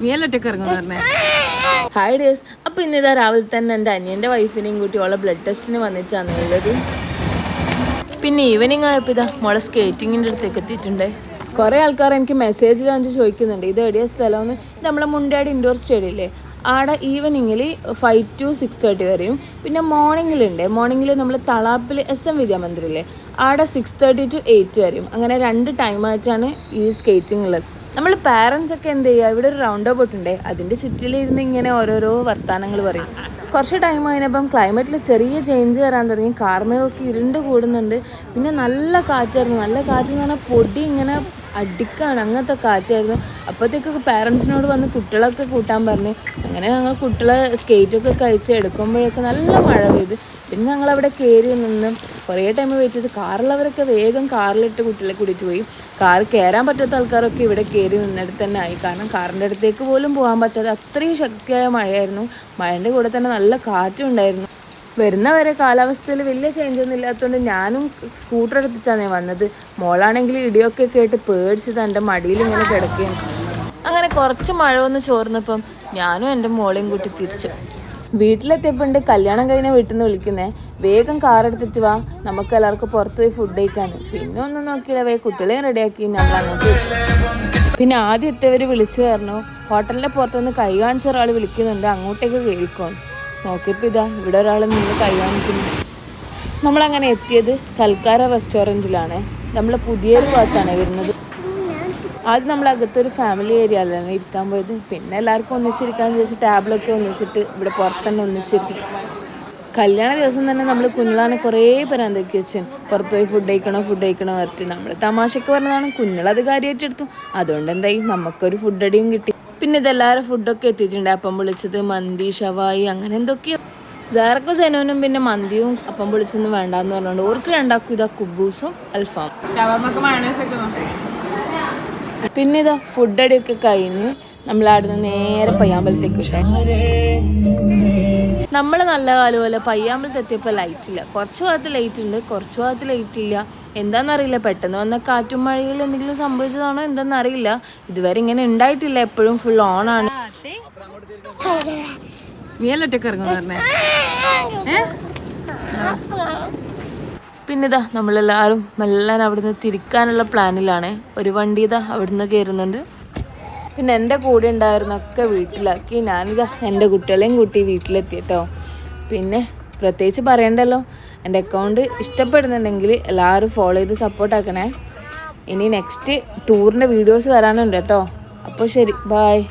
നീയല്ലൊറ്റക്ക് ഇറങ്ങുന്നു പറഞ്ഞേ. ഹായ് ഡേഴ്സ്. അപ്പോൾ ഇന്നിതാ രാവിലെ തന്നെ എൻ്റെ അനിയൻ്റെ വൈഫിനെയും കൂട്ടി ഓളെ ബ്ലഡ് ടെസ്റ്റിന് വന്നിട്ടാണ് ഉള്ളത്. പിന്നെ ഈവനിങ് ആയപ്പോൾ ഇതാ മോളെ സ്കേറ്റിങ്ങിൻ്റെ അടുത്തേക്ക് എത്തിയിട്ടുണ്ട്. കുറേ ആൾക്കാർ എനിക്ക് മെസ്സേജിൽ വന്ന് ചോദിക്കുന്നുണ്ട് ഇത് എവിടെയാ സ്ഥലമെന്ന്. നമ്മളെ മുണ്ടാട് ഇൻഡോർ സ്റ്റേഡിയം ഇല്ലേ, ആടെ ഈവനിങ്ങിൽ 5 to 6:30 വരെയും, പിന്നെ മോർണിംഗിൽ നമ്മൾ തളാപ്പിൽ SM വിദ്യാമന്ദിരില്ലേ ആടെ 6:30 to 8 വരെയും. അങ്ങനെ 2 ടൈമായിട്ടാണ് ഈ സ്കേറ്റിംഗ് ഉള്ളത്. നമ്മൾ പാരൻസ് ഒക്കെ എന്ത് ചെയ്യുക, ഇവിടെ ഒരു റൗണ്ട് അബൌട്ട് ഉണ്ട്, അതിൻ്റെ ചുറ്റിലിരുന്ന് ഇങ്ങനെ ഓരോരോ വർത്തമാനങ്ങൾ പറയും. കുറച്ച് ടൈം കഴിഞ്ഞപ്പം ക്ലൈമറ്റിൽ ചെറിയ ചേഞ്ച് വരാൻ തുടങ്ങി. കാർമേഘമൊക്കെ ഇരുണ്ട് കൂടുന്നുണ്ട്. പിന്നെ നല്ല കാറ്റായിരുന്നു. നല്ല കാറ്റെന്ന് പറഞ്ഞാൽ പൊടി ഇങ്ങനെ അടിക്കാണ്, അങ്ങനത്തെ കാറ്റായിരുന്നു. അപ്പോഴത്തേക്കൊക്കെ പാരൻസിനോട് വന്ന് കുട്ടികളൊക്കെ കൂട്ടാൻ പറഞ്ഞ് അങ്ങനെ ഞങ്ങൾ കുട്ടികളെ സ്കേറ്റൊക്കെ കഴിച്ച് എടുക്കുമ്പോഴൊക്കെ നല്ല മഴ പെയ്ത്. പിന്നെ ഞങ്ങളവിടെ കയറി നിന്ന് കുറേ ടൈം വെയിറ്റ് ചെയ്ത് കാറുള്ളവരൊക്കെ വേഗം കാറിലിട്ട് കുട്ടികളെ കൂട്ടിയിട്ട് പോയി. കാർ കയറാൻ പറ്റാത്ത ആൾക്കാരൊക്കെ ഇവിടെ കയറി നിന്നിടത്ത് തന്നെ ആയി. കാരണം കാറിൻ്റെ അടുത്തേക്ക് പോലും പോകാൻ പറ്റാതെ അത്രയും ശക്തിയായ മഴയായിരുന്നു. മഴേൻ്റെ കൂടെ തന്നെ നല്ല കാറ്റും ഉണ്ടായിരുന്നു. വരുന്നവരെ കാലാവസ്ഥയിൽ വലിയ ചേഞ്ചൊന്നും ഇല്ലാത്തതുകൊണ്ട് ഞാനും സ്കൂട്ടർ എടുത്തിട്ടാണ് വന്നത്. മോളാണെങ്കിൽ ഇടിയൊക്കെ കേട്ട് പേടിച്ചത് എൻ്റെ മടിയിൽ ഇങ്ങനെ കിടക്കുകയാണ്. അങ്ങനെ കുറച്ച് മഴ ഒന്ന് ചോർന്നപ്പം ഞാനും എൻ്റെ മോളെയും കൂട്ടി തിരിച്ചു. വീട്ടിലെത്തിയപ്പോണ്ട് കല്യാണം കഴിഞ്ഞ വീട്ടിൽ നിന്ന് വിളിക്കുന്നേ, വേഗം കാറെടുത്തിട്ട് വാ, നമുക്ക് എല്ലാവർക്കും പുറത്ത് പോയി ഫുഡ് കഴിക്കാന്ന്. പിന്നെ ഒന്നും നോക്കിയില്ല, കുട്ടികളെയും റെഡിയാക്കി ഞങ്ങൾ അങ്ങോട്ട്. പിന്നെ ആദ്യം എത്തിയവർ വിളിച്ചു പറഞ്ഞു ഹോട്ടലിൻ്റെ പുറത്തുനിന്ന് കൈ കാണിച്ച ഒരാൾ വിളിക്കുന്നുണ്ട്, അങ്ങോട്ടേക്ക് കയറിക്കോണം. നോക്കിയപ്പോൾ ഇതാ ഇവിടെ ഒരാൾ നിന്ന് കൈ കാണിക്കുന്നു. നമ്മളങ്ങനെ എത്തിയത് സൽക്കാര റെസ്റ്റോറൻറ്റിലാണ്. നമ്മൾ പുതിയൊരു ഭാഗത്താണ് വരുന്നത്. ആദ്യം നമ്മളകത്തൊരു ഫാമിലി ഏരിയയിലാണ് ഇരിക്കാൻ പോയത്. പിന്നെ എല്ലാവർക്കും ഒന്നിച്ചിരിക്കാമെന്ന് ചോദിച്ച് ടേബിളൊക്കെ ഒന്നിച്ചിട്ട് ഇവിടെ പുറത്ത് തന്നെ ഒന്നിച്ചിരുന്നു. കല്യാണ ദിവസം തന്നെ നമ്മൾ കുഞ്ഞിളാനെ കുറേ പേര് എന്തൊക്കെ വെച്ചാൽ പുറത്ത് പോയി ഫുഡ് കഴിക്കണം വരട്ടി. നമ്മൾ തമാശക്ക് പറഞ്ഞതാണ്, കുഞ്ഞിളത് കാര്യമായിട്ട് എടുത്തു. അതുകൊണ്ട് എന്തായി, നമുക്കൊരു ഫുഡ് അടിയും കിട്ടി. പിന്നെ ഇതെല്ലാവരും ഫുഡൊക്കെ എത്തിയിട്ടുണ്ട്. അപ്പം പൊളിച്ചത്, മന്തി, ഷവായി, അങ്ങനെ എന്തൊക്കെയോ. ജാറക്കും സൈനോനും പിന്നെ മന്തിയും അപ്പം പൊളിച്ചൊന്നും വേണ്ടാന്ന് പറഞ്ഞുകൊണ്ട് ഓർക്ക് രണ്ടാക്കും ഇതാ കുബൂസും അൽഫാം. പിന്നെ ഇതാ ഫുഡ് അടിയൊക്കെ കഴിഞ്ഞ് നമ്മളവിടുന്ന് നേരെ പയ്യാമ്പലത്തേക്ക്. നമ്മൾ നല്ല കാലം പോലെ പയ്യാമ്പലത്ത് എത്തിയപ്പോൾ ലൈറ്റ് ഇല്ല. കുറച്ച് ഭാഗത്ത് ലൈറ്റ് ഉണ്ട്, കുറച്ച് ഭാഗത്ത് ലൈറ്റ് ഇല്ല. എന്താണെന്നറിയില്ല, പെട്ടെന്ന് വന്ന കാറ്റും മഴയിൽ എന്തെങ്കിലും സംഭവിച്ചതാണോ എന്താണെന്നറിയില്ല. ഇതുവരെ ഇങ്ങനെ ഉണ്ടായിട്ടില്ല, എപ്പോഴും ഫുൾ ഓൺ ആണ്. നീയല്ലൊറ്റക്ക് ഇറങ്ങുന്നു പറഞ്ഞേ. പിന്നെ ഇതാ നമ്മളെല്ലാവരും മെല്ലെ അവിടുന്ന് തിരിക്കാനുള്ള പ്ലാനിലാണ്. ഒരു വണ്ടി ഇതാ അവിടുന്ന് കയറുന്നുണ്ട്. പിന്നെ എൻ്റെ കൂടെ ഉണ്ടായിരുന്നൊക്കെ വീട്ടിലാക്കി. ഞാനിതാ എൻ്റെ കുട്ടികളെയും കൂട്ടി വീട്ടിലെത്തി കേട്ടോ. പിന്നെ പ്രത്യേകിച്ച് പറയണ്ടല്ലോ, എൻ്റെ അക്കൗണ്ട് ഇഷ്ടപ്പെടുന്നുണ്ടെങ്കിൽ എല്ലാവരും ഫോളോ ചെയ്ത് സപ്പോർട്ടാക്കണേ. ഇനി നെക്സ്റ്റ് ടൂറിൻ്റെ വീഡിയോസ് വരാനുണ്ട് കേട്ടോ. അപ്പോൾ ശരി, ബായ്.